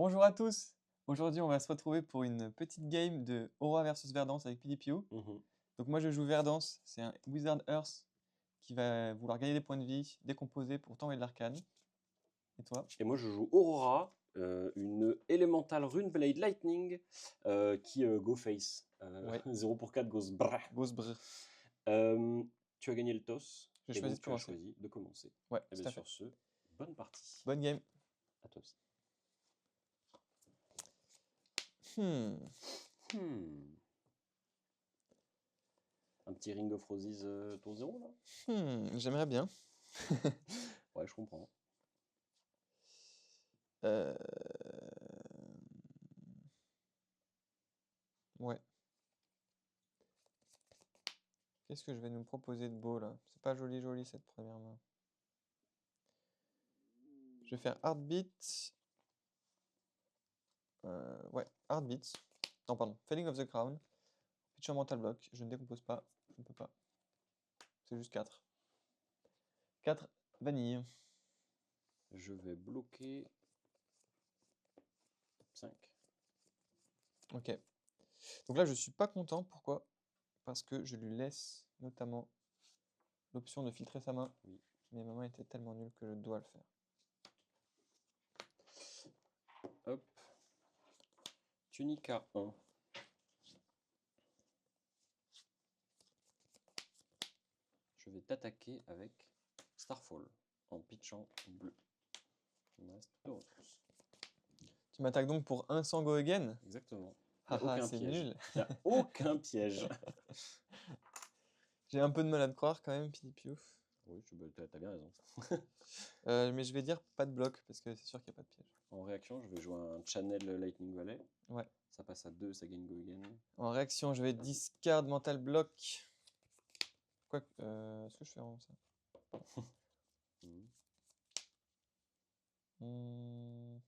Bonjour à tous! Aujourd'hui, on va se retrouver pour une petite game de Aura versus Verdance avec PDPO. Mhm. Donc moi, je joue Verdance, c'est un Wizard Earth qui va vouloir gagner des points de vie, décomposer pour t'envoyer de l'arcane. Et toi? Et moi, je joue Aurora, une Elemental Runeblade Lightning qui go face. Ouais. 0 pour 4 goes brrr. Ghost Brr. Tu as gagné le toss. Je Et choisis donc, de tu as commencer. choisi de commencer. Ouais, Et tout bien à fait. sur ce, bonne partie. Bonne game. À toi aussi. Hmm. Un petit Ring of Roses tour 0 là? J'aimerais bien. Ouais, je comprends. Euh, Ouais. Qu'est-ce que je vais nous proposer de beau là? C'est pas joli joli cette première main. Je vais faire Heartbeat. Ouais, Heartbeat. Non, pardon. Felling of the Crown. Pitcher Mental Block. Je ne décompose pas. Je ne peux pas. C'est juste 4. 4 vanille. Je vais bloquer 5. Ok. Donc là, je suis pas content. Pourquoi? Parce que je lui laisse notamment l'option de filtrer sa main. Oui. Mais ma main était tellement nulle que je dois le faire. Hop. Tunica 1. Je vais t'attaquer avec Starfall en pitchant bleu. Il me reste 2 ressources. Tu m'attaques donc pour un sans go again? Exactement. Il n'y a Haha, aucun c'est piège. nul. Il n'y a aucun piège. J'ai un peu de mal à te croire quand même, Pidipiouf. Oui, t'as bien raison. Mais je vais dire pas de bloc parce que c'est sûr qu'il n'y a pas de piège. En réaction, je vais jouer un Channel Lightning Valley. Ouais. Ça passe à 2, ça gagne go again. En réaction, je vais discard mental block. Quoi est-ce que je fais vraiment ça? Mhm. Hmm.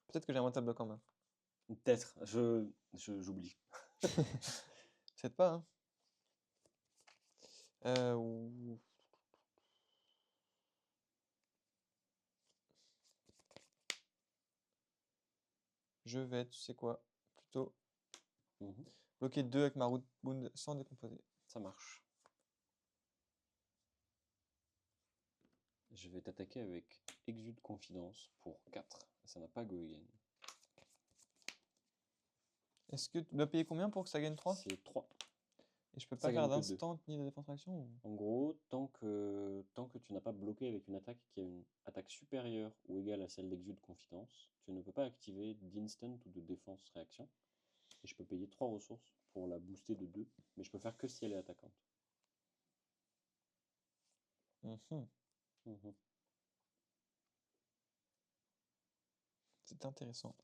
Peut-être que j'ai un mental block en main. Peut-être, j'oublie. Peut-être pas, hein. Ou- Je vais, tu sais quoi, plutôt Mhm. bloquer 2 avec ma route bound sans décomposer. Ça marche. Je vais t'attaquer avec Exude Confidence pour 4. Ça n'a pas go again. Est-ce que tu dois payer combien pour que ça gagne 3? C'est 3. Et je peux Ça pas faire gagne que 2. d'instant ni de défense réaction En gros, tant que tu n'as pas bloqué avec une attaque qui a une attaque supérieure ou égale à celle d'Exude Confidence, tu ne peux pas activer d'instant ou de défense réaction. Et je peux payer 3 ressources pour la booster de 2, mais je peux faire que si elle est attaquante. Mhm. Mhm. C'est intéressant.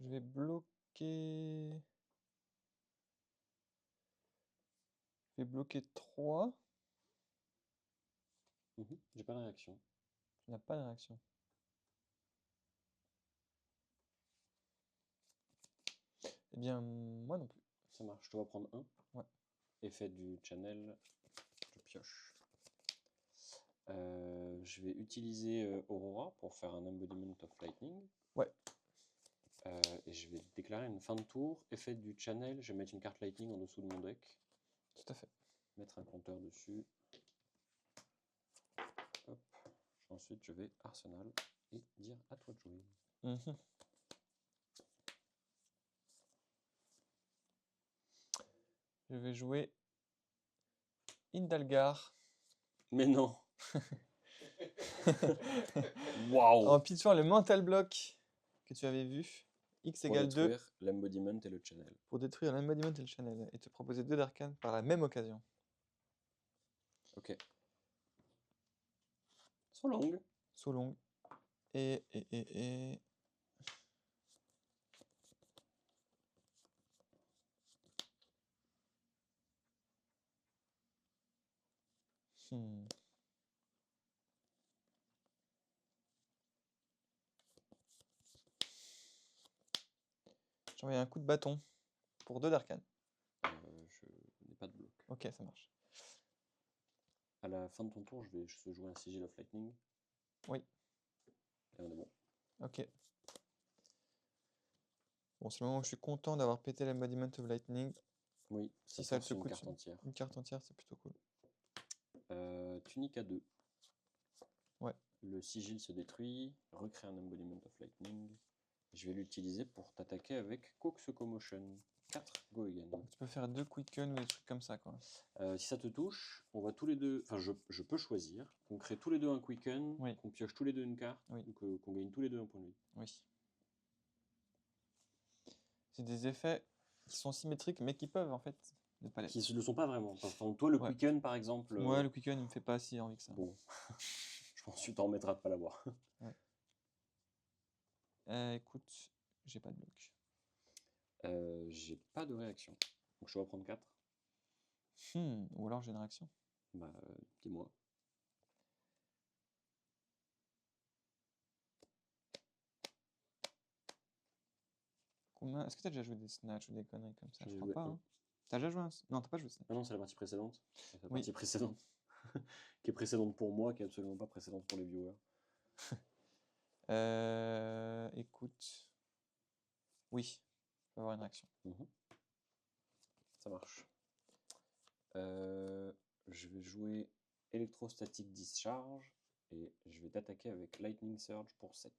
Je vais bloquer... Je vais bloquer 3. J'ai pas de réaction. Tu n'as pas de réaction. Eh bien, moi non plus. Ça marche, je dois prendre 1. Ouais. Effet du channel, je pioche. Je vais utiliser Aurora pour faire un Embodiment of Lightning. Ouais. Et je vais déclarer une fin de tour. Effet du channel, je vais mettre une carte Lightning en dessous de mon deck. Tout à fait. Mettre un compteur dessus. Hop. Ensuite, je vais Arsenal et dire à toi de jouer. Mhm. Je vais jouer Indalgar. Mais non. En Waouh. pitchant le mental block que tu avais vu. X Pour égale 2 détruire l'embodiment et le channel. pour détruire l'embodiment et le channel. Et te proposer 2 d'arcane par la même occasion. Ok. So long. So long. Et... Hmm. J'ai envoyé un coup de bâton pour 2 d'arcane. Je n'ai pas de bloc. Ok, ça marche. À la fin de ton tour, je vais jouer un Sigil of Lightning. Oui. Et on est bon. Ok. Bon, c'est le moment où je suis content d'avoir pété l'Embodiment of Lightning. Oui, Si ça ça force te une coûte carte entière. une carte entière, c'est plutôt cool. Tunique à 2. Ouais. Le sigil se détruit, recrée un Embodiment of Lightning. Je vais l'utiliser pour t'attaquer avec Coax Commotion. 4, go again. Donc, tu peux faire 2 quicken ou des trucs comme ça, quoi. Si ça te touche, on va tous les deux. Enfin, je peux choisir qu'on crée tous les deux un quicken, Oui. qu'on pioche tous les deux une carte, Oui. ou qu'on gagne tous les deux un point de vie. Oui. C'est des effets qui sont symétriques, mais qui peuvent, en fait, ne pas l'être. Qui ne le sont pas vraiment. Enfin, toi, le Ouais. quicken, par exemple. Moi, le quicken, il me fait pas si envie que ça. Bon. Je pense que tu t'en remettras de pas l'avoir. Écoute, j'ai pas de bloc. J'ai pas de réaction. Donc je vais prendre 4. Ou alors j'ai une réaction. Bah, dis-moi. Combien... Est-ce que t'as déjà joué des snatch ou des conneries comme ça? J'ai Je crois joué pas. un. Hein. T'as déjà joué un... Non, t'as pas joué snatch. Ah non, c'est la partie précédente. C'est la Oui. partie précédente. Qui est précédente pour moi, qui est absolument pas précédente pour les viewers. Écoute. Oui, je peux avoir une réaction. Ça marche. Je vais jouer Electrostatic Discharge et je vais t'attaquer avec Lightning Surge pour 7.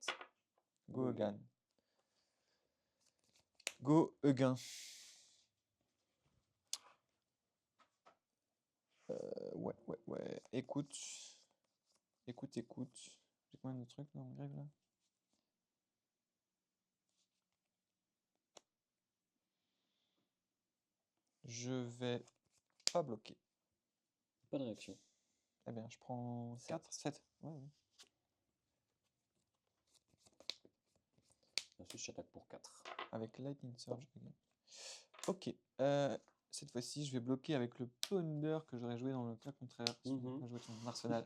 Go again. Go again. Ouais. Écoute. J'ai combien de trucs dans mon grave là? Je vais pas bloquer. Pas de réaction. Eh bien, je prends 4, 7. Ouais. Ensuite, je t'attaque pour 4. Avec Lightning Surge. Ok. Cette fois-ci, je vais bloquer avec le Ponder que j'aurais joué dans le cas contraire. Si tu n'as pas joué ton arsenal.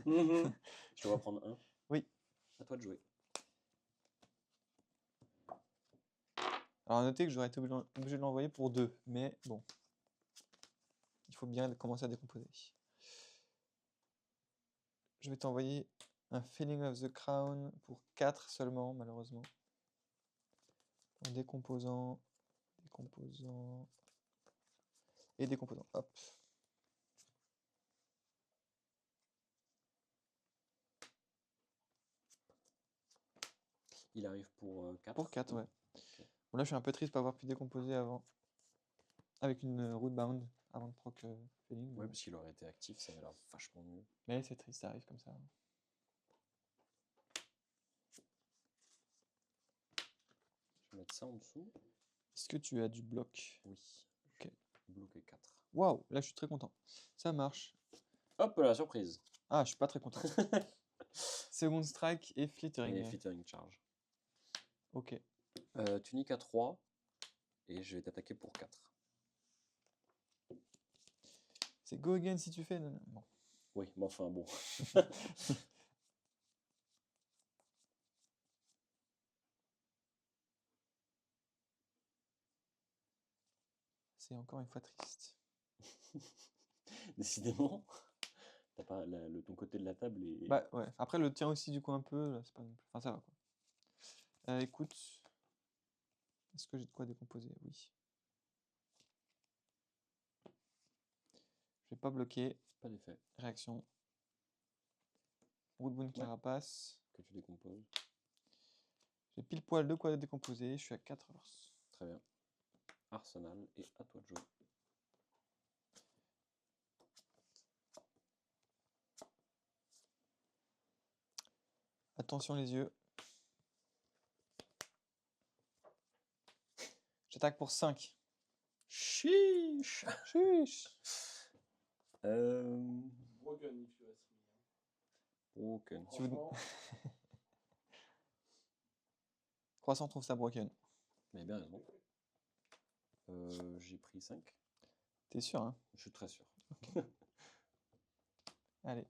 Je dois prendre 1. Oui. À toi de jouer. Alors, notez que j'aurais été obligé de l'envoyer pour 2. Mais bon. Il faut bien commencer à décomposer. Je vais t'envoyer un Feeling of the Crown pour 4 seulement, malheureusement. En décomposant. Et décomposant. Hop. Il arrive pour 4. Pour 4, ouais. Okay. Bon, là, je suis un peu triste de pas avoir pu décomposer avant. Avec une root bound avant de proc Feeling. Ouais, parce qu'il aurait été actif, ça avait l'air vachement mieux. Mais c'est triste, ça arrive comme ça. Je vais mettre ça en dessous. Est-ce que tu as du bloc? Oui. Ok. Bloqué 4. Waouh, là, je suis très content. Ça marche. Hop, la surprise. Ah, je suis pas très content. Second Strike et Flittering. Et Flittering Charge. Ok. Tunique à 3. Et je vais t'attaquer pour 4. C'est go again si tu fais. Bon. Oui, mais enfin bon. C'est encore une fois triste. Décidément, t'as pas ton côté de la table est... Bah ouais. Après le tien aussi du coup un peu. C'est pas... Enfin ça va quoi. Écoute. Est-ce que j'ai de quoi décomposer? Oui. Je vais pas bloquer. Pas d'effet. Réaction. Rootbound Carapace. Que tu décomposes. J'ai pile poil de quoi décomposer. Je suis à 4 heures. Très bien. Arsenal et à toi de jouer. Attention les yeux. J'attaque pour 5. Chiche. Broken, if you ask me. Broken. Franchement, Croissant trouve ça broken. Mais bien raison. J'ai pris 5. T'es sûr, hein? Je suis très sûr. Okay. Allez.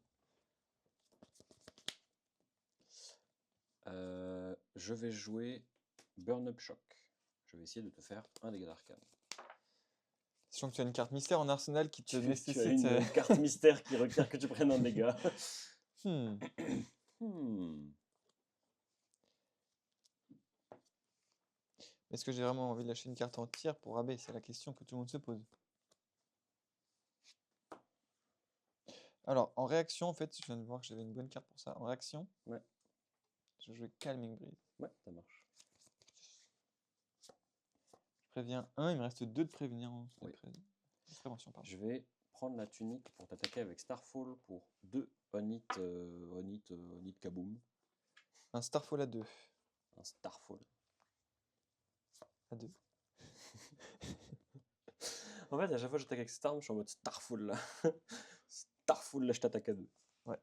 Je vais jouer Burn Up Shock. Je vais essayer de te faire un dégât d'arcane. Sachant que tu as une carte mystère en arsenal qui te Tu as nécessite. une carte mystère qui requiert que tu prennes un dégât. Hmm. Est-ce que j'ai vraiment envie de lâcher une carte entière pour rabais? C'est la question que tout le monde se pose. Alors, en réaction, en fait, je viens de voir que j'avais une bonne carte pour ça. En réaction, Ouais. je vais jouer Calming Breeze. Ouais, ça marche. Je préviens 1, il me reste 2 de prévenir. Oui. De prévention, pardon. Je vais prendre la tunique pour t'attaquer avec Starfall pour 2 Onit Kaboom. Un Starfall à 2. Un Starfall. À 2. En fait, à chaque fois que j'attaque avec cette arme, je suis en mode Starfall là. Starfall là, je t'attaque à 2. Ouais.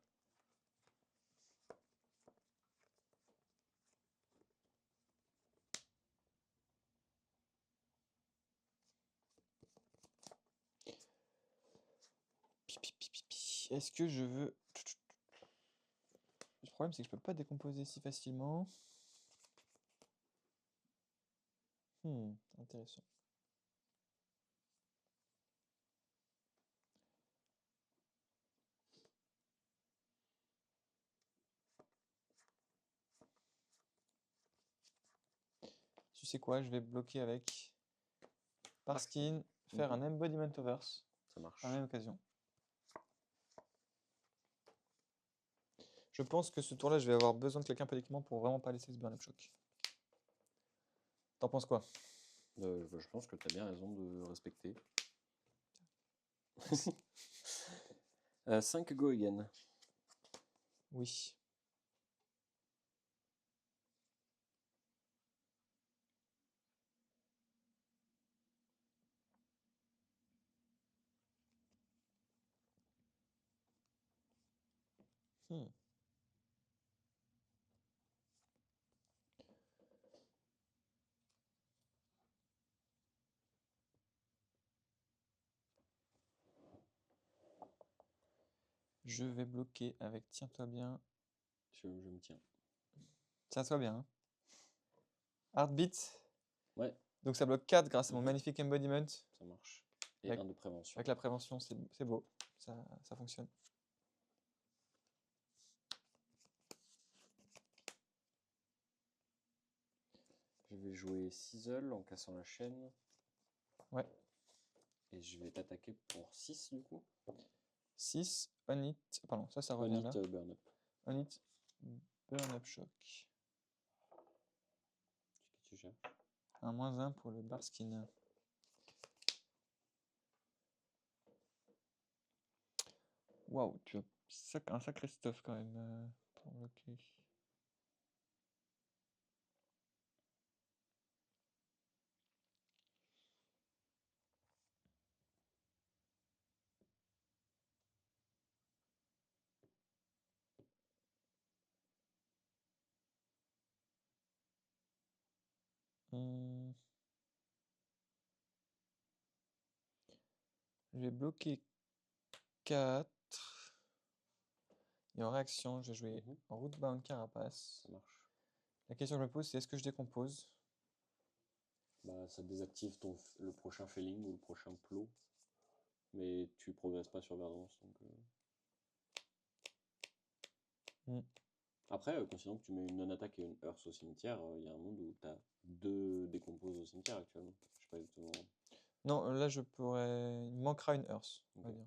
Est-ce que je veux... Le problème, c'est que je peux pas décomposer si facilement. Intéressant. Tu sais quoi, je vais bloquer avec Parskin, faire un Embodiment of Earth. Ça marche. À la même occasion. Je pense que ce tour-là, je vais avoir besoin de quelqu'un politiquement pour vraiment pas laisser ce burn-up shock. T'en penses quoi? Je pense que tu as bien raison de respecter. 5 go again. Oui. Je vais bloquer avec tiens-toi bien. Je me tiens. Tiens-toi bien. Hein. Heartbeat. Ouais. Donc ça bloque 4 grâce à mon magnifique embodiment. Ça marche. Et un de prévention. Avec la prévention, c'est beau. Ça fonctionne. Je vais jouer Sizzle en cassant la chaîne. Ouais. Et je vais t'attaquer pour 6 du coup. 6, on it. Pardon, ça revient là. Burn up. On it, burn up shock. Qu'est-ce que tu cherches? Un -1 pour le Barskin. Waouh, tu as un sacré stuff quand même pour bloquer. Je vais bloquer 4. Et en réaction, je vais jouer en Rootbound Carapace. Ça marche. La question que je me pose, c'est est-ce que je décompose? Bah, ça désactive le prochain Felling ou le prochain Plot. Mais tu progresses pas sur Verdance. Donc, Après, considérant que tu mets une non-attaque et une Earth au cimetière, il y a un monde où tu as 2 décomposes au cimetière actuellement. Je sais pas exactement. Non, là je pourrais. Il manquera une Earth, on va dire.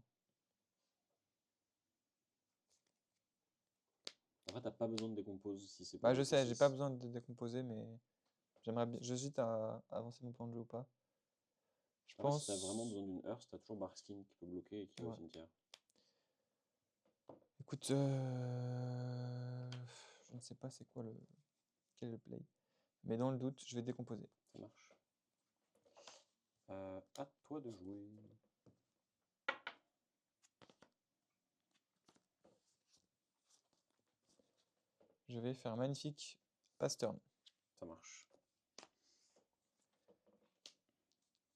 Après, t'as pas besoin de décompose si c'est pas. Bah, je sais, j'ai pas besoin de décomposer, mais j'aimerais bien. J'hésite à avancer mon plan de jeu ou pas. Je pense. Si t'as vraiment besoin d'une Earth, t'as toujours Barskin qui peut bloquer et qui va au cimetière. Écoute, je ne sais pas c'est quoi quel est le play. Mais dans le doute, je vais décomposer. Ça marche. À toi de jouer. Je vais faire un magnifique pass turn. Ça marche.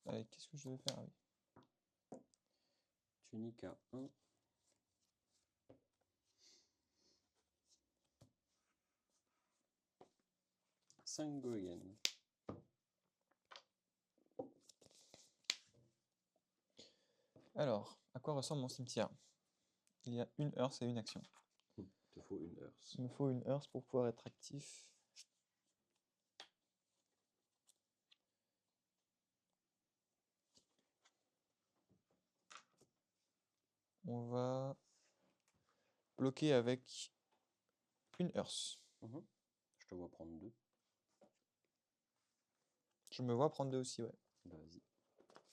Allez, qu'est-ce que je vais faire? Oui. Tunique à 1. Go again. Alors, à quoi ressemble mon cimetière? Il y a une Earth et une action. Il te faut une Earth. Il me faut une Earth pour pouvoir être actif. On va bloquer avec une Earth. Je te vois prendre 2. Je me vois prendre 2 aussi, ouais. Bah, vas-y.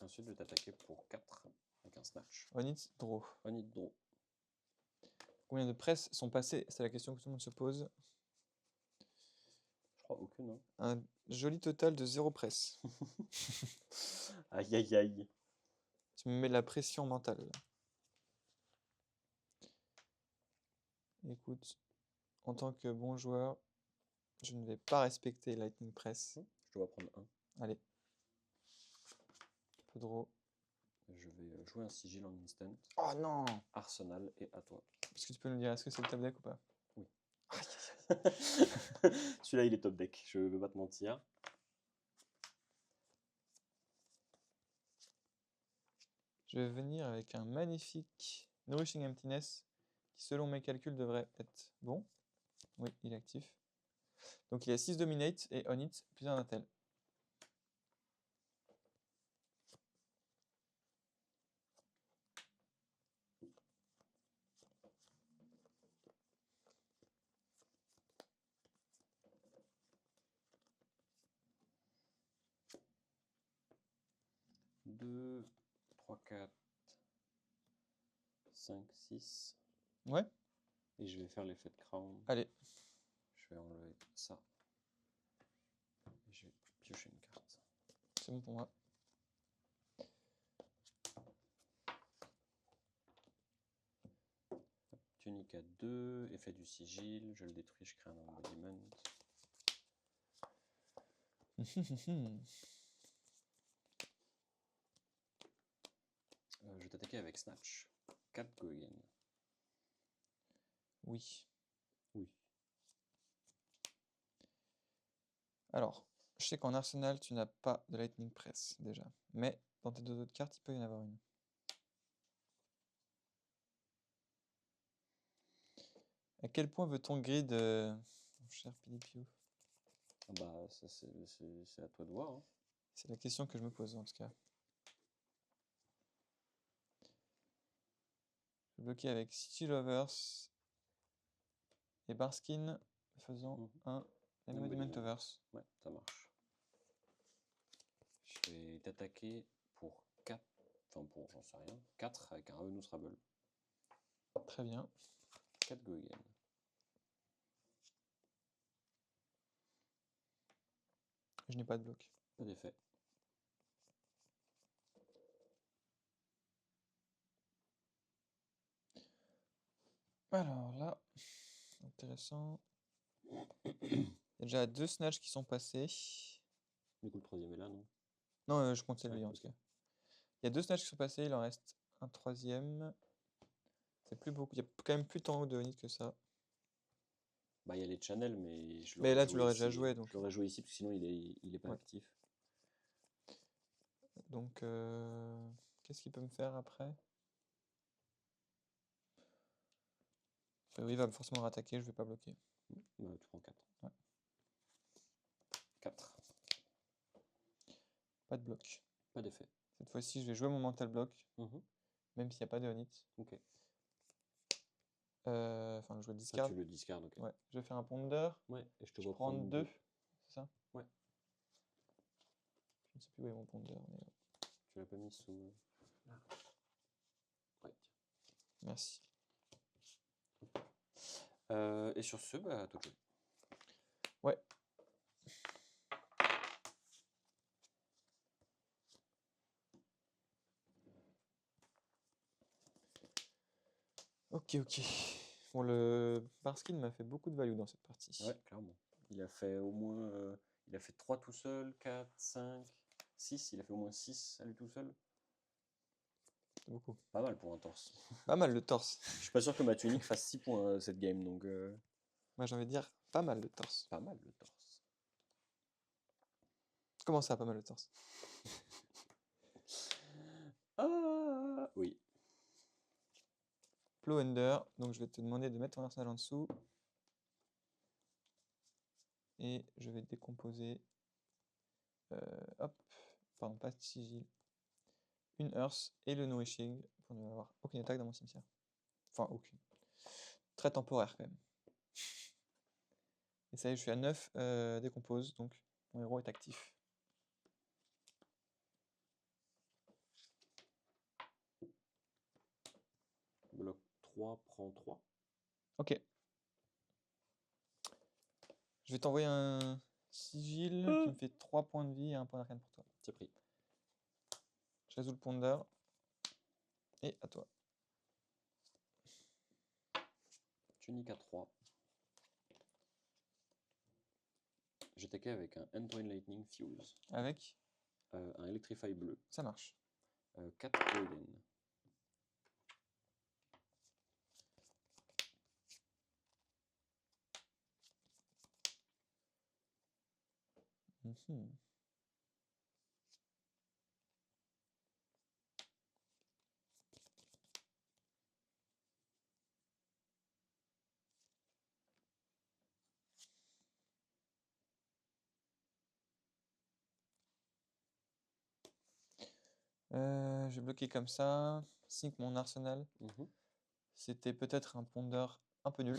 Ensuite, je vais t'attaquer pour 4 avec un snatch. On it, draw. On it draw. Combien de presses sont passées? C'est la question que tout le monde se pose. Je crois aucune. Hein. Un joli total de 0 presse. Aïe aïe aïe. Tu me mets de la pression mentale. Écoute, en tant que bon joueur, je ne vais pas respecter Lightning Press. Je te vois prendre 1. Allez. Peu draw. Je vais jouer un sigil en instant. Oh non! Arsenal et à toi. Est-ce que tu peux nous dire, est-ce que c'est le top deck ou pas? Oui. Aïe, Celui-là, il est top deck, je ne vais pas te mentir. Je vais venir avec un magnifique Nourishing Emptiness qui, selon mes calculs, devrait être bon. Oui, il est actif. Donc il y a 6 Dominate et On It, plus un Intel. Deux, 3, 4, 5, 6. Ouais, Et je vais faire l'effet de crown. allez. Je vais enlever ça. Et je vais piocher une carte. C'est bon pour moi. Tunique à 2, effet du sigil, je le détruis, je crée un embodiment. Je vais t'attaquer avec Snatch. 4 go again. Oui. Oui. Alors, je sais qu'en Arsenal, tu n'as pas de Lightning Press déjà. Mais dans tes 2 autres cartes, il peut y en avoir une. À quel point veut-on grid, mon cher Pilipio? Ah bah, ça c'est à toi de voir. Hein. C'est la question que je me pose en tout cas. Je vais bloquer avec City Lovers et Barskin, faisant un Embodiment Overs. Ouais, ça marche. Je vais t'attaquer pour 4, enfin pour, j'en sais rien, 4 avec un Unusrable. Très bien. 4 go again. Je n'ai pas de bloc. Pas d'effet. Alors là, intéressant. Il y a déjà 2 snatchs qui sont passés. Du coup, le troisième est là, non? Non, je comptais lui Ouais, en tout cas. Il y a 2 snatchs qui sont passés, il en reste un troisième. C'est plus beaucoup. Il y a quand même plus tant de Onit que ça. Bah, il y a les channels, mais je Mais l'aurais là, tu joué l'aurais ici. déjà joué, donc. Je l'aurais joué ici, parce que sinon, il est pas Ouais. actif. Donc, qu'est-ce qu'il peut me faire après? Oui, il va forcément rattaquer, je vais pas bloquer. Bah, tu prends 4. Ouais. 4. Pas de bloc. Pas d'effet. Cette fois-ci, je vais jouer mon mental block, Mhm. même s'il n'y a pas de Onit. Ok. Enfin, je le Ah, discard. tu le discardes, ok. Ouais, je vais faire un ponder. Ouais, et je te Je vois prends prendre 2, 2. c'est ça? Ouais. Je ne sais plus où est mon ponder. Mais... Tu l'as pas mis sous... Là. Ouais, tiens. Merci. Et sur ce, bah, à toi de jouer. Ouais. Ok, ok. Bon, le Barskin m'a fait beaucoup de value dans cette partie. Ouais, clairement. Il a fait au moins... il a fait 3 tout seul, 4, 5, 6. Il a fait au moins 6 à lui tout seul. C'est beaucoup. Pas mal pour un torse. Pas mal le torse. Je suis pas sûr que ma tunique fasse 6 points cette game, donc... Moi, j'ai envie de dire pas mal le torse. Pas mal le torse. Comment ça, pas mal le torse? Ah, Oui. Plow Under, donc je vais te demander de mettre ton arsenal en dessous. Et je vais décomposer, hop, pardon, pas de sigil, une Earth et le Nourishing pour ne avoir aucune attaque dans mon cimetière. Enfin, aucune. Très temporaire quand même. Et ça y est, je suis à 9 décompose, donc mon héros est actif. Bloc 3, prend 3. Ok. Je vais t'envoyer un sigil qui me fait 3 points de vie et 1 point d'arcane pour toi. C'est pris. Je résous le ponder. Et à toi. Tunique à 3. J'attaquais avec un Endpoint Lightning Fuse. Avec, Un Electrify bleu. ça marche. 4 Golden. Mhm. Je vais bloquer comme ça. Signe que mon arsenal, c'était peut-être un ponder un peu nul.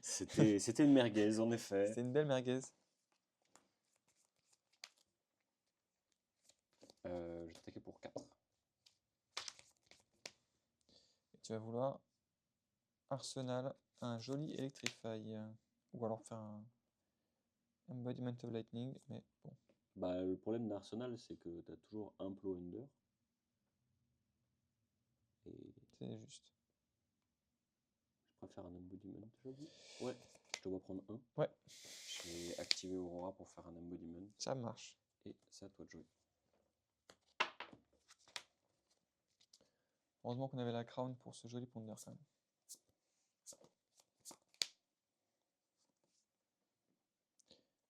C'était une merguez, en effet. C'était une belle merguez. Je vais attaquer pour 4. Et tu vas vouloir arsenal, un joli Electrify. Ou alors faire un Embodiment of Lightning. Mais bon, Bah, le problème d'Arsenal, c'est que tu as toujours un Plow Under. Et c'est juste. je préfère un Embodiment, j'avoue. Ouais, je te vois prendre un. Ouais, Je vais activer Aurora pour faire un Embodiment. ça marche. Et c'est à toi de jouer. Heureusement qu'on avait la crown pour ce joli ponder quand même.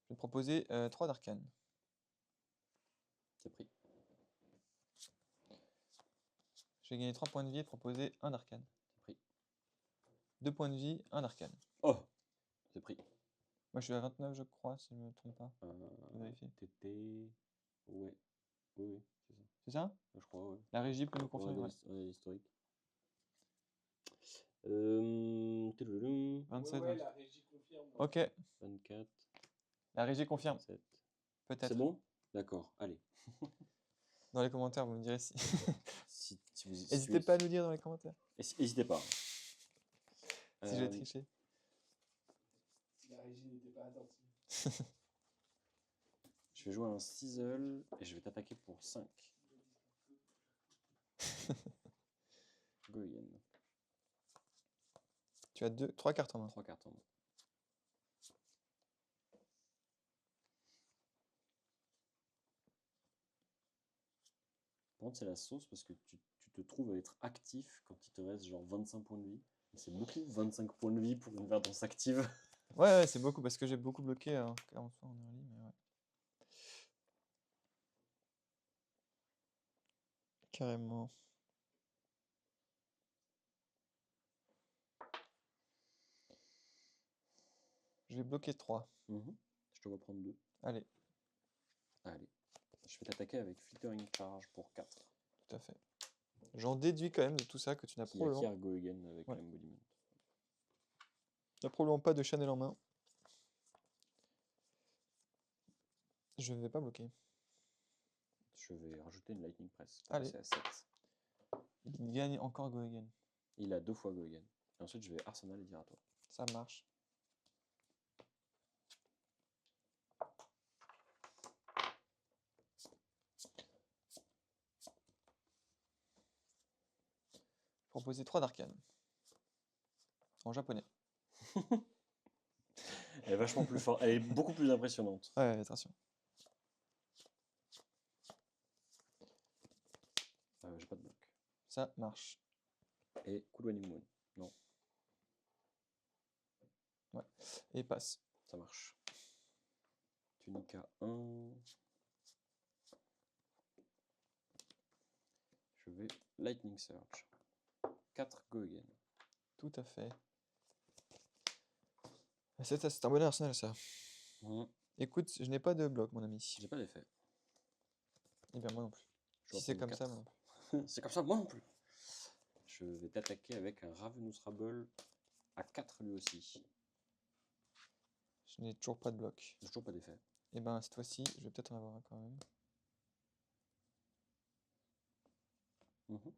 Je vais te proposer 3 d'arcane. C'est pris. Je vais gagner 3 points de vie et te proposer 1 d'arcane. C'est pris. 2 points de vie, 1 d'arcane. Oh, c'est pris. Moi je suis à 29 je crois, si je ne me trompe pas. Je vais vérifier. T'étais... Ouais. Oui, c'est ça. C'est ça? Je crois, ouais. La régie peut nous confirmer. Ouais, Ouais. l'historique. Ouais, 27, ouais, 28. la régie confirme. Ok, 24, la régie confirme. 7. Peut-être. C'est bon? D'accord, allez. Dans les commentaires, vous me direz si. Si vous, N'hésitez pas à nous dire dans les commentaires N'hésitez pas. si j'ai triché. Si la régie n'était pas attentive. Je vais jouer un Sizzle et je vais t'attaquer pour 5. Goyen. Tu as 3 cartes en main. 3 cartes en main. Par contre, c'est la sauce parce que tu te trouves à être actif quand il te reste genre 25 points de vie. Et c'est beaucoup, 25 points de vie pour une verdance active. Ouais, c'est beaucoup parce que j'ai beaucoup bloqué en early, mais ouais. Carrément. Je vais bloquer 3. Je te vois prendre 2. Allez. Allez. Je vais t'attaquer avec Flittering Charge pour 4. Tout à fait. J'en déduis quand même de tout ça que tu n'as Qui probablement... acquiert Goegen avec Ouais. l'Embodiment. Tu n'as probablement pas de Chanel en main. Je ne vais pas bloquer. Je vais rajouter une Lightning Press. Allez. C'est à 7. Il gagne encore Go Again. Il a 2 fois Goegen. Et ensuite, je vais Arsenal et dire à toi. Ça marche. Proposer 3 d'arcane. En japonais. Elle est vachement plus forte. Elle est beaucoup plus impressionnante. Ouais, attention. J'ai pas de bloc. Ça marche. Et Cool Waning Moon. Non, Ouais. Et passe. ça marche. Tunica 1. Je vais Lightning Surge. 4 go again. Tout à fait. C'est un bon arsenal, ça. Mhm. Écoute, je n'ai pas de bloc, mon ami. J'ai pas d'effet. Eh bien, moi non plus. Je vais Si c'est prendre comme ça, quatre. moi non plus. C'est comme ça, moi non plus. Je vais t'attaquer avec un Ravenous Rabble à 4 lui aussi. Je n'ai toujours pas de bloc. J'ai toujours pas d'effet. Eh ben, cette fois-ci, je vais peut-être en avoir un quand même. Mhm.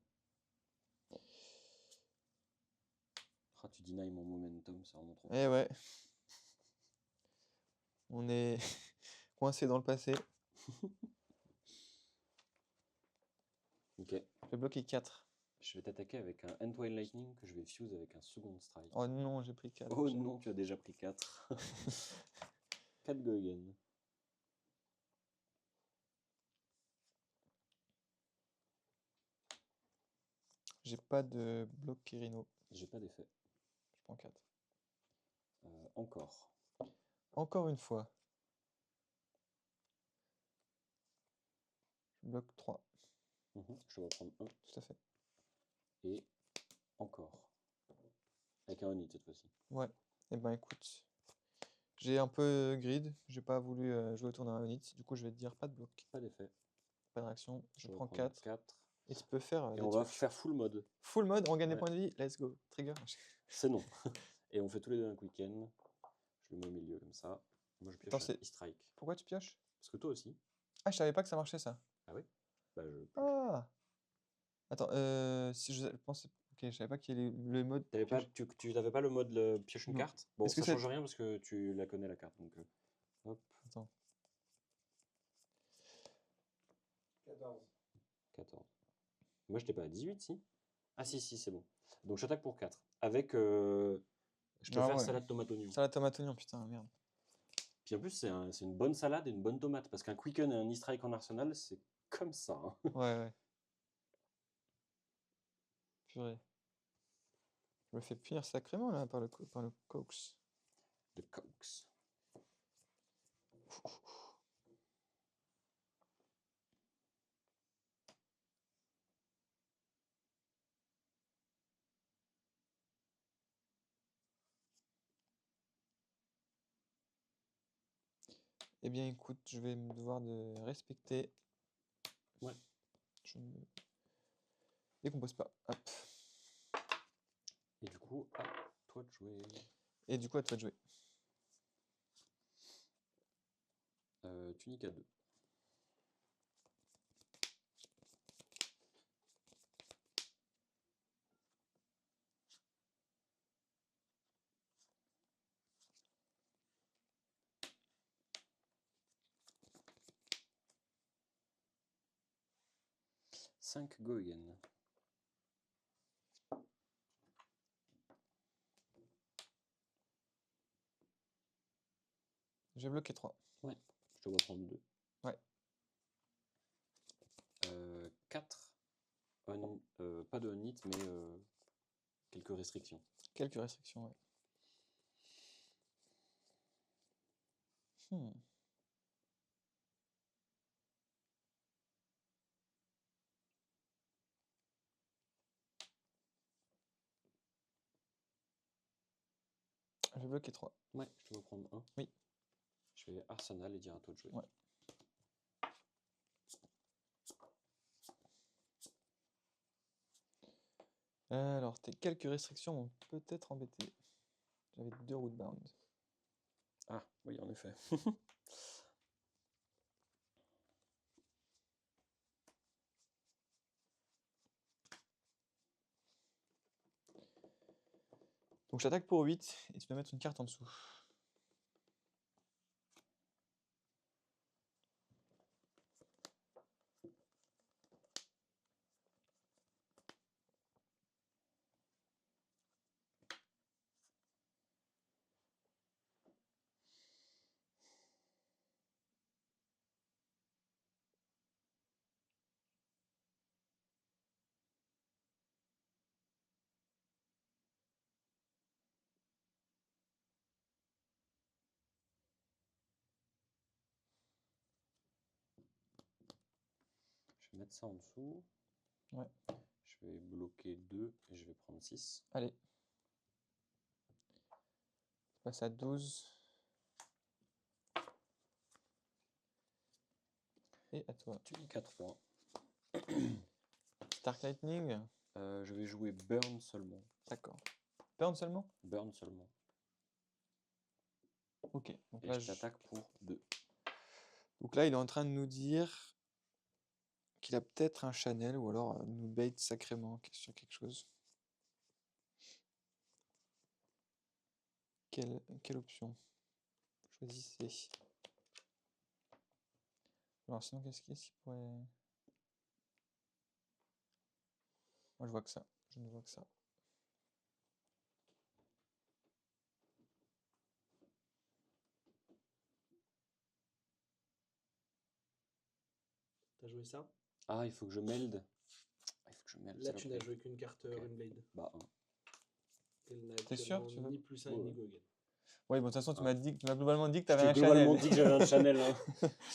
Ah, tu denies mon momentum, c'est vraiment trop. Eh ouais. On est coincé dans le passé. Ok. Je vais bloquer 4. Je vais t'attaquer avec un Entwine Lightning que je vais fuse avec un second strike. Oh non, j'ai pris 4. Oh non, tu as déjà pris 4. 4 go again. J'ai pas de bloc Kirino. J'ai pas d'effet. Je prends 4. Encore. Encore une fois. Je bloque 3. Je dois prendre 1. Tout à fait. Et encore. Avec un Onit cette fois-ci. Ouais. Eh ben écoute. J'ai un peu grid. J'ai pas voulu jouer autour d'un Onit. Du coup, je vais te dire pas de bloc. Pas d'effet. Pas de réaction. Je dois prends prendre 4. 4. Et tu peux faire Et des on va trucs. faire full mode. Full mode, on gagne des Ouais. points de vie. Let's go. Trigger. C'est non. Et on fait tous les deux un quick-end. Je le mets au milieu comme ça. Moi je pioche Attends, un E-Strike. Pourquoi tu pioches? Parce que toi aussi. Ah, je savais pas que ça marchait ça. Ah oui. Bah je pioche. Ah. Attends, si je pensais. Ok, je savais pas qu'il y ait le mode. T'avais pas, pioche. tu n'avais pas le mode pioche une Non. carte. Bon, Est-ce que ça c'est- change rien parce que tu la connais la carte. Donc, hop, Attends. 14. 14. Moi, je n'étais pas à 18, si. Ah, si, c'est bon. Donc, j'attaque pour 4. Avec. Je peux Ah faire ouais. salade tomate oignon. Salade tomate oignon, putain, merde. Puis en plus, c'est une bonne salade et une bonne tomate. Parce qu'un quicken et un e-strike en arsenal, c'est comme ça. Hein. Ouais. Purée. Je me fais punir sacrément là par le coax. De Cox. Eh bien, écoute, je vais me devoir de respecter. Ouais. Je ne décompose pas. Hop. Et du coup, à toi de jouer. Et du coup, à toi de jouer. Tunique à 2. Cinq go again. J'ai bloqué 3. Ouais, je te vois prendre 2. Ouais. 4. Pas de on-hit, mais quelques restrictions. Quelques restrictions, ouais. Je vais bloquer 3. Ouais, je te vois prendre 1. Oui. Je vais Arsenal et dire à toi de jouer. Ouais. Alors, tes quelques restrictions m'ont peut-être embêté. J'avais 2 routes bound. Ah, oui, en effet. Donc, j'attaque pour 8 et tu peux mettre une carte en dessous. Je vais mettre ça en dessous. Ouais. Je Je vais bloquer 2 et je vais prendre 6. Allez. Je passe à 12. Et à toi. Tunica 3. Stark Lightning. Je vais jouer Burn seulement. D'accord. Burn seulement? Burn seulement. Ok. Donc Et là, je t'attaque pour 2. Donc là, il est en train de nous dire qu'il a peut-être un Chanel ou alors nous bait sacrément sur quelque chose. Quelle option? Choisissez. Alors sinon, qu'est-ce qu'il pourrait... Moi, je vois que ça. Je ne vois que ça. T'as joué ça? Ah, il faut que je melde. Ah, il faut que je melde. Là, tu n'as saloperie. joué qu'une carte Ok. Runeblade. Bah, 1. Elle n'a T'es sûr, actuellement tu veux? ni plus 1 Ouais, ni ouais. Gogan. Oui, bon, de toute façon, tu Ah. m'as globalement dit que tu Je avais t'ai un globalement Chanel. dit que j'avais un Chanel. Hein.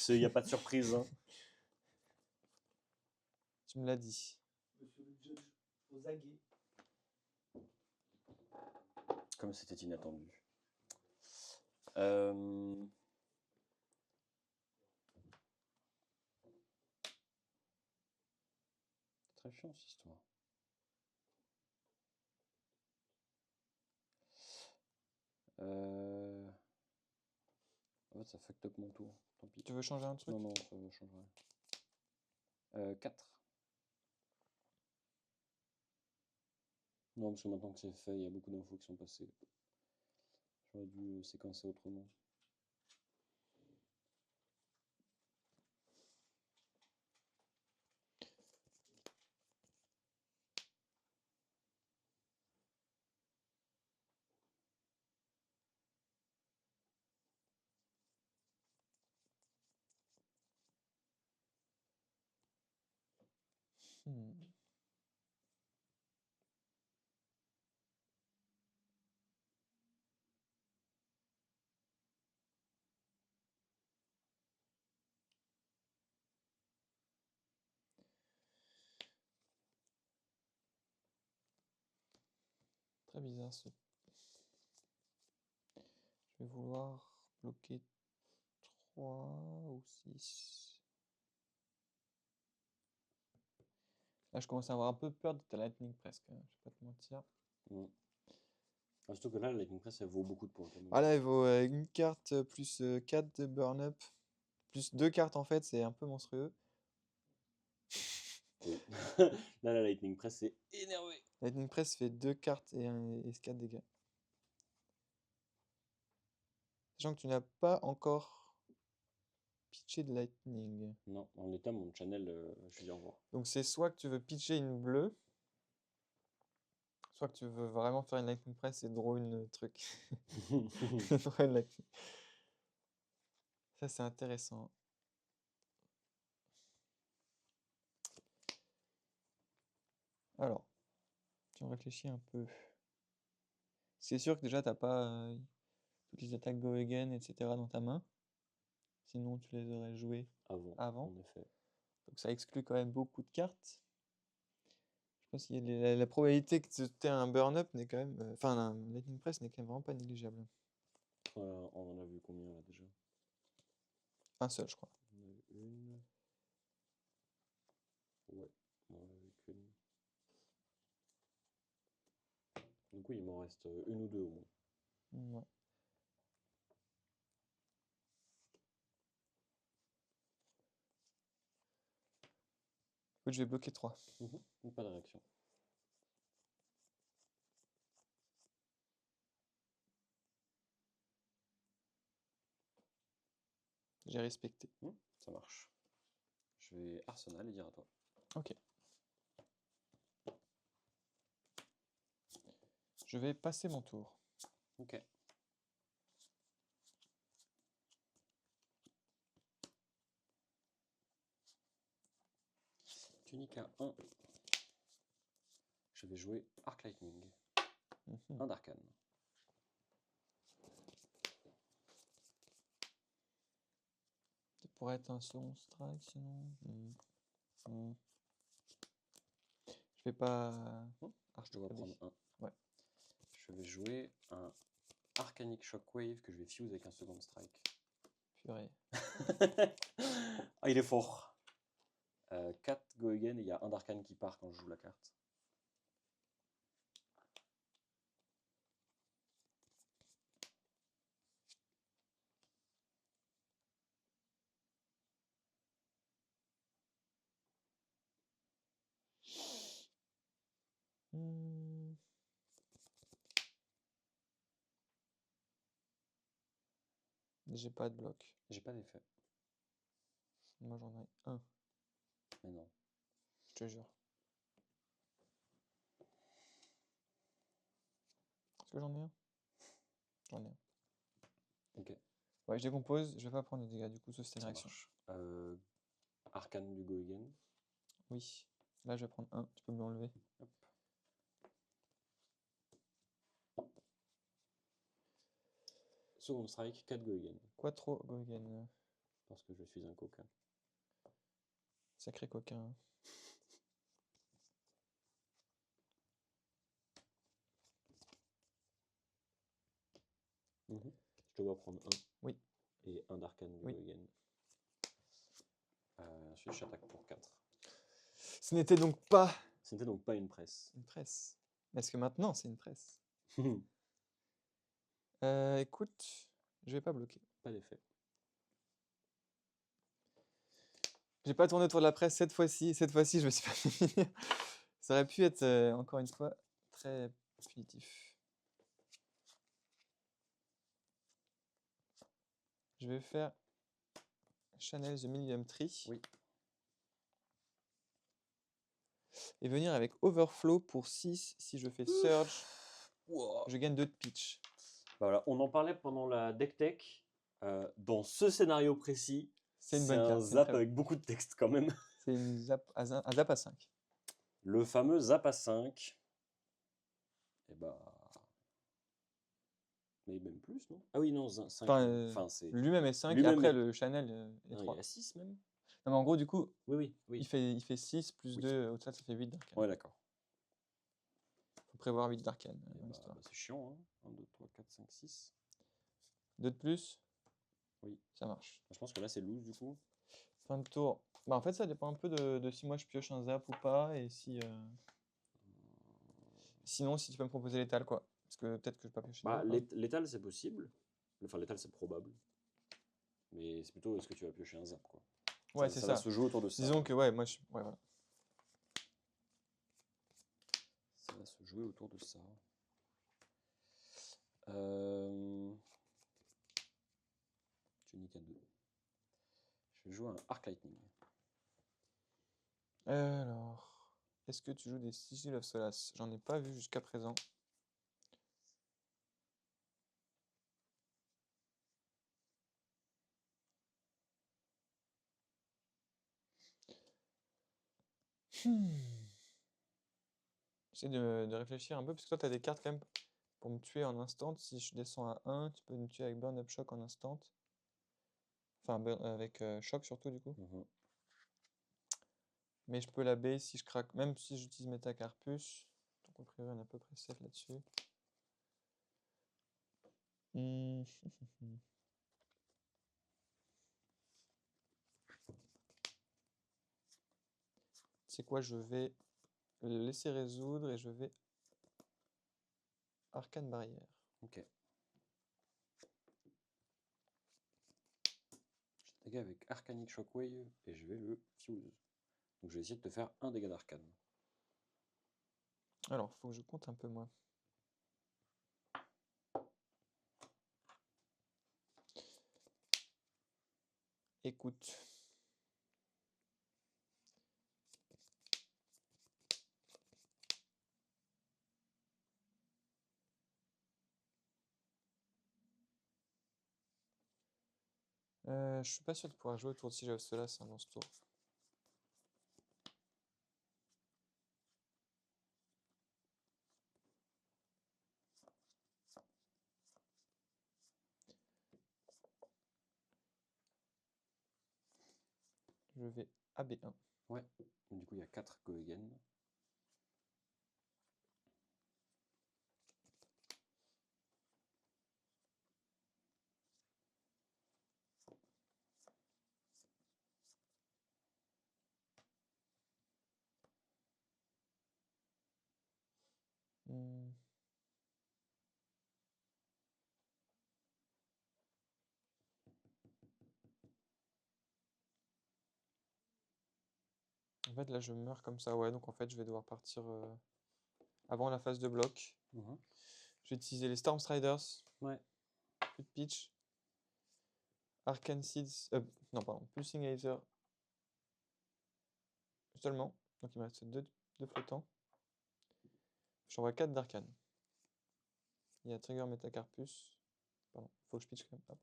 Il n'y a pas de surprise. Hein. Tu me l'as dit. Monsieur le judge, aux aguets. Comme c'était inattendu. Très chiant cette histoire. En fait, ça fucked up mon tour. Tant pis. Tu veux changer un truc? Non, non, ça ne change rien. 4. Non, parce que maintenant que c'est fait, il y a beaucoup d'infos qui sont passées. J'aurais dû séquencer autrement. Hmm. Très bizarre ce. Je vais vouloir bloquer 3 ou 6. Là, je commence à avoir un peu peur de ta Lightning presque. Je vais pas te mentir. Ah, surtout que là, la Lightning Press, elle vaut beaucoup de points quand même. Ah là, il vaut une carte plus 4 de burn-up. Plus 2 cartes en fait, c'est un peu monstrueux. Oui. Là, la Lightning Press, c'est énervé. Lightning Press fait 2 cartes et 4 dégâts. Sachant que tu n'as pas encore pitché de Lightning. Non, en état, mon channel, je dis au revoir. Donc c'est soit que tu veux pitcher une bleue, soit que tu veux vraiment faire une Lightning Press et draw une truc. Draw une Lightning. Ça c'est intéressant. Alors, si on réfléchit un peu. C'est sûr que déjà t'as pas toutes les attaques Go Again, etc. dans ta main. Sinon tu les aurais jouées avant. En effet. Donc ça exclut quand même beaucoup de cartes. Je pense que la probabilité que tu aies un burn-up n'est quand même... Enfin, un Lightning Press n'est quand même vraiment pas négligeable. On en a vu combien là déjà? Un seul, je crois. On en a vu une. Ouais, on en a vu qu'une. Du coup, il m'en reste une ou deux au moins. Ouais. Écoute, je vais bloquer 3. Pas de réaction. J'ai respecté. Ça marche. Je vais Arsenal et dire à toi. Ok. Je vais passer mon tour. Ok. Tunica 1. Je vais jouer Arc Lightning. Un d'Arcane. Ça pourrait être un second strike sinon. Je vais pas Je dois archtroder. prendre un. Ouais. Je vais jouer un Arcanic Shockwave que je vais fuse avec un second strike. Purée. Ah, il est fort. 4 go again et il y a un d'arcane qui part quand je joue la carte. Hmm. J'ai pas de bloc. J'ai pas d'effet. Moi j'en ai un, Mais non. je te jure. Est-ce que j'en ai un? J'en ai un. Ok. Ouais, je décompose, je vais pas prendre de dégâts du coup, sauf si c'est une Ça réaction. marche. Arcane du go again. Oui. Là je vais prendre un, tu peux me l'enlever. Hop. Second strike, 4 go again. Quattro Gogen. Parce que je suis un coquin. Sacré coquin. Je te vois prendre un. Oui. Et un d'arcane du Oui. go again. Ensuite, j'attaque pour 4. Ce n'était donc pas Ce n'était donc pas une presse. une presse. Est-ce que maintenant c'est une presse? Écoute, je vais pas bloquer. Pas d'effet. J'ai pas tourné autour de la presse cette fois-ci. Cette fois-ci, je me suis pas fait finir. Ça aurait pu être, encore une fois, très punitif. Je vais faire Channel the Millennium Tree. Oui. Et venir avec Overflow pour 6. Si je fais Surge, Wow. je gagne 2 de pitch. Bah voilà, on en parlait pendant la deck tech. Dans ce scénario précis, C'est une c'est bonne un carte. c'est une zap très- avec beaucoup de texte quand même. C'est une zap un zap à 5. Le fameux zap à 5. Et bah. Mais même plus, non? Ah oui, non, 5. Enfin, c'est. lui-même est 5 et lui-même après est- le Channel est Non, il 3. est à 6 même? Non, mais en gros, du coup, Oui, oui. il fait 6 plus Oui. 2, au-delà, ça fait 8 d'arcane. Ouais, d'accord. Faut prévoir 8 d'arcane Et dans bah, l'histoire. c'est chiant, hein. 1, 2, 3, 4, 5, 6. 2 de plus? Oui. Ça marche. Je pense que là, c'est loose du coup. Fin de tour. Bah, en fait, ça dépend un peu de si moi je pioche un zap ou pas et si. Sinon, si tu peux me proposer l'étal, quoi. Parce que peut-être que je vais pas piocher de Bah, zap. Hein. l'étal, c'est possible. Enfin, l'étal, c'est probable. Mais c'est plutôt est-ce que tu vas piocher un zap, quoi. Ouais, c'est Ça va ça. se jouer autour de ça. Disons que, ouais, moi je. Ouais, voilà. Ça va se jouer autour de ça. Tu niques à 2. Je vais jouer un Arc Lightning. Alors. Est-ce que tu joues des Sigil of Solace? J'en ai pas vu jusqu'à présent. J'essaie de réfléchir un peu, parce que toi, tu as des cartes quand même pour me tuer en instant. Si je descends à 1, tu peux me tuer avec Burn Up Shock en instant. Enfin, avec Shock surtout, du coup. Mais je peux la baie si je craque, même si j'utilise Metacarpus. Donc, a priori, on est à peu près safe là-dessus. C'est quoi? Je vais le laisser résoudre et je vais Arcane Barrière. Ok. Je dégâts avec Arcanic Shockwave et je vais le fuse. Donc je vais essayer de te faire un dégât d'arcane. Alors, faut que je compte un peu, moi. Écoute. Je suis pas sûr de pouvoir jouer autour de Sigil of Solace dans ce tour. Je vais AB1. Ouais. Du coup, il y a 4 go again. En fait, là, je meurs comme ça. Ouais, donc en fait, je vais devoir partir avant la phase de bloc. Mhm. Je vais utiliser les Storm Striders. Ouais. Plus de pitch. Arcane Seeds. Non, pardon. Pulsing Laser. Seulement. Donc il me reste 2 flottants. J'envoie 4 d'arcane. Il y a Trigger Metacarpus. Pardon, faut que je pitch quand même. Hop.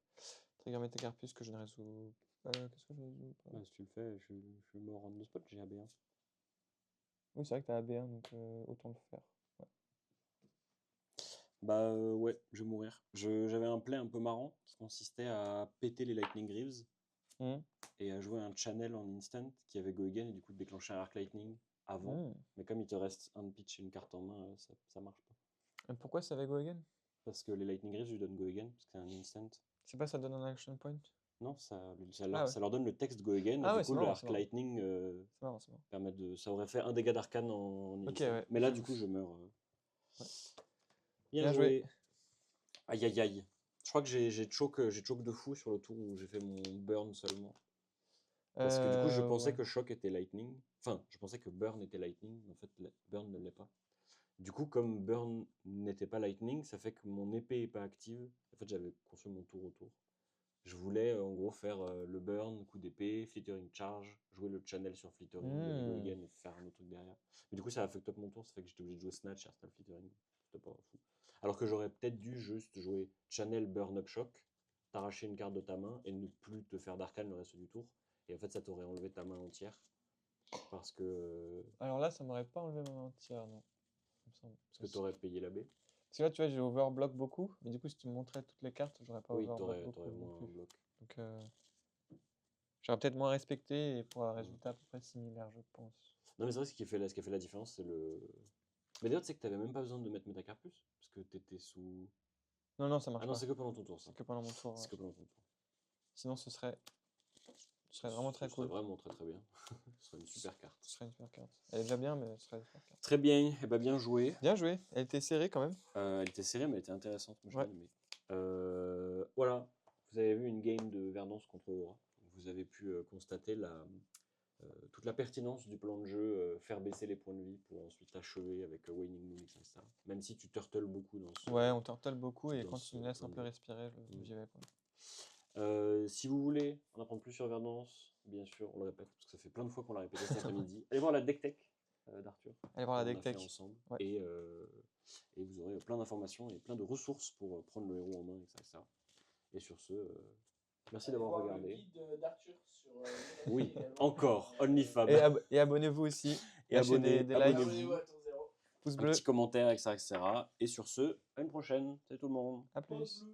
Trigger Metacarpus que je ne résous pas. Qu'est-ce que je résous pas? Bah, si tu le fais, je suis mort on the spot, j'ai AB1. Oui, c'est vrai que t'as AB1, donc autant le faire. Ouais. Bah ouais, je vais mourir. J'avais un play un peu marrant qui consistait à péter les Lightning Greaves Mhm. et à jouer un channel en instant qui avait Go Again et du coup de déclencher un Arc Lightning avant. Mhm. Mais comme il te reste un pitch et une carte en main, ça marche pas. Et pourquoi ça va Go Again? Parce que les Lightning Greaves lui donnent Go Again, parce que c'est un instant. C'est pas ça donne un action point? Non, ça Ah leur, ouais. ça leur donne le texte Go Again Ah et ouais, du c'est coup le marrant, Arc c'est marrant. Lightning C'est marrant, c'est marrant. permet de. Ça aurait fait un dégât d'arcane en Ok, instant. ouais. Mais là, du coup, je meurs. Ouais. Bien Bien joué. joué. Aïe aïe aïe. Je crois que j'ai choke de fou sur le tour où j'ai fait mon burn seulement. Parce que du coup, je pensais Ouais. que choc était lightning. Enfin, je pensais que burn était lightning. Mais en fait, burn ne l'est pas. Du coup, comme burn n'était pas lightning, ça fait que mon épée n'est pas active. En fait, j'avais construit mon tour autour. Je voulais en gros faire le burn, coup d'épée, flittering charge, jouer le channel sur flittering, go again et faire un autre truc derrière. Mais du coup, ça a fucked up mon tour, ça fait que j'étais obligé de jouer snatch, arsenal flittering. C'était pas fou. Alors que j'aurais peut-être dû juste jouer channel burn up shock, t'arracher une carte de ta main et ne plus te faire d'arcane le reste du tour. Et en fait, ça t'aurait enlevé ta main entière. Parce que, Alors là, ça m'aurait pas enlevé ma main entière, non. Il me semble. t'aurais payé la baie. Parce que là, tu vois, j'ai overblock beaucoup. Mais du coup, si tu me montrais toutes les cartes, j'aurais pas Oui, overblock beaucoup t'aurais non moins un plus. bloc. Donc, j'aurais peut-être moins respecté et pour un résultat à peu près similaire, je pense. Non, mais c'est vrai, ce qui fait la différence, c'est le. Mais d'ailleurs, tu sais que t'avais même pas besoin de mettre Metacarpus, parce que t'étais sous. Non, non, ça marche Ah non, pas. c'est que pendant ton tour, ça. C'est que pendant mon tour. C'est que pendant ton tour. Sinon, ce serait vraiment très Ce serait cool. vraiment très très bien. Ce serait une super carte. Ce serait une super carte. Elle est déjà bien, mais ce serait une super carte. Très bien, et bah bien joué. Bien joué. Elle était serrée quand même. Elle était serrée, mais elle était intéressante. Moi, j'ai Ouais. bien aimé. Voilà, vous avez vu une game de Verdance contre Aura. Vous avez pu constater toute la pertinence du plan de jeu, faire baisser les points de vie pour ensuite achever avec Waning Moon, etc. Même si tu turtles beaucoup dans ce. Ouais, on turtle beaucoup et dans quand ce tu me laisses un plan de peu jeu. respirer, j'y vais. Quoi. Si vous voulez en apprendre plus sur Verdance, bien sûr, on le répète, parce que ça fait plein de fois qu'on l'a répété cet après-midi. Allez voir la deck tech d'Arthur. Allez voir la On deck l'a fait tech. ensemble. Ouais. Et vous aurez plein d'informations et plein de ressources pour prendre le héros en main, etc. Et sur ce, merci d'avoir regardé. Le guide d'Arthur sur Oui, encore, OnlyFab. Et abonnez-vous aussi. Et Lâchez des likes, Abonnez-vous à ton zéro. pouce Un bleu. petit commentaire, etc., etc. Et sur ce, à une prochaine. Salut tout le monde. À plus.